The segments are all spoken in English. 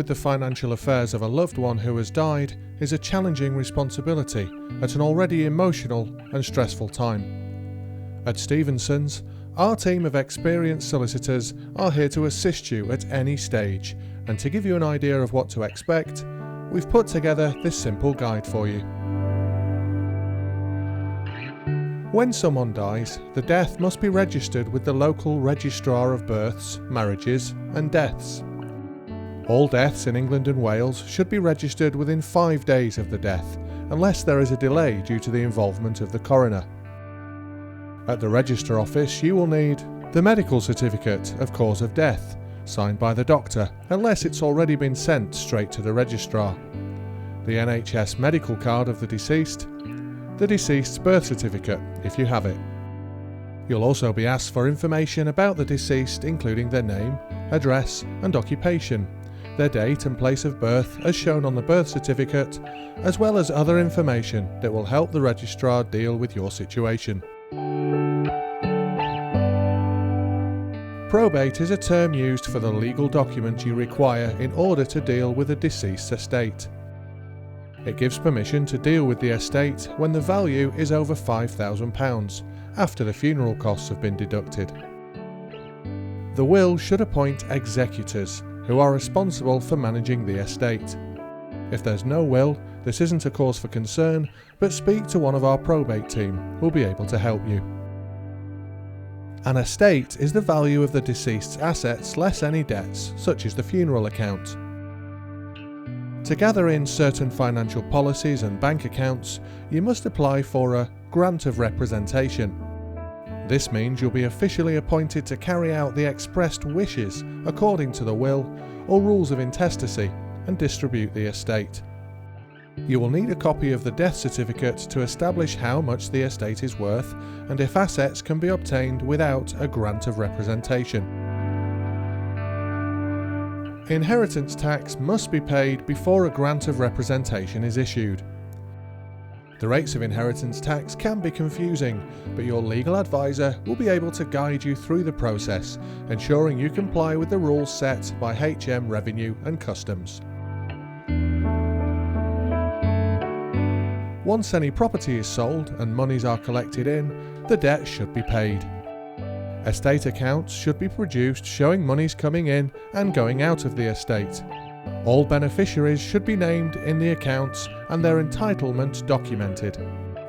with the financial affairs of a loved one who has died is a challenging responsibility at an already emotional and stressful time. At Stephensons, our team of experienced solicitors are here to assist you at any stage, and to give you an idea of what to expect, we've put together this simple guide for you. When someone dies, the death must be registered with the local registrar of births, marriages and deaths. All deaths in England and Wales should be registered within 5 days of the death, unless there is a delay due to the involvement of the coroner. At the register office, you will need the medical certificate of cause of death, signed by the doctor, unless it's already been sent straight to the registrar, the NHS medical card of the deceased's birth certificate, if you have it. You'll also be asked for information about the deceased, including their name, address and occupation, their date and place of birth as shown on the birth certificate, as well as other information that will help the registrar deal with your situation. Probate is a term used for the legal document you require in order to deal with a deceased's estate. It gives permission to deal with the estate when the value is over £5,000, after the funeral costs have been deducted. The will should appoint executors, who are responsible for managing the estate. If there's no will, this isn't a cause for concern, but speak to one of our probate team, who'll be able to help you. An estate is the value of the deceased's assets less any debts, such as the funeral account. To gather in certain financial policies and bank accounts, you must apply for a grant of representation. This means you'll be officially appointed to carry out the expressed wishes according to the will or rules of intestacy and distribute the estate. You will need a copy of the death certificate to establish how much the estate is worth and if assets can be obtained without a grant of representation. Inheritance tax must be paid before a grant of representation is issued. The rates of inheritance tax can be confusing, but your legal advisor will be able to guide you through the process, ensuring you comply with the rules set by HM Revenue and Customs. Once any property is sold and monies are collected in, the debt should be paid. Estate accounts should be produced showing monies coming in and going out of the estate. All beneficiaries should be named in the accounts and their entitlement documented.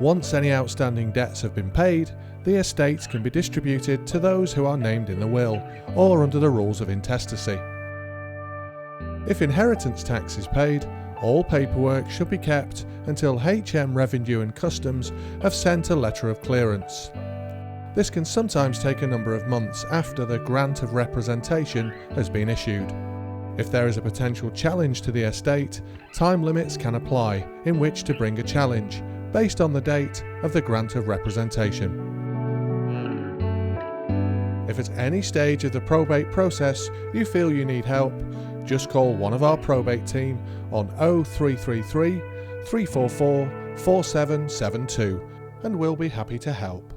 Once any outstanding debts have been paid, the estate can be distributed to those who are named in the will or under the rules of intestacy. If inheritance tax is paid, all paperwork should be kept until HM Revenue and Customs have sent a letter of clearance. This can sometimes take a number of months after the grant of representation has been issued. If there is a potential challenge to the estate, time limits can apply in which to bring a challenge, based on the date of the grant of representation. If at any stage of the probate process you feel you need help, just call one of our probate team on 0333 344 4772 and we'll be happy to help.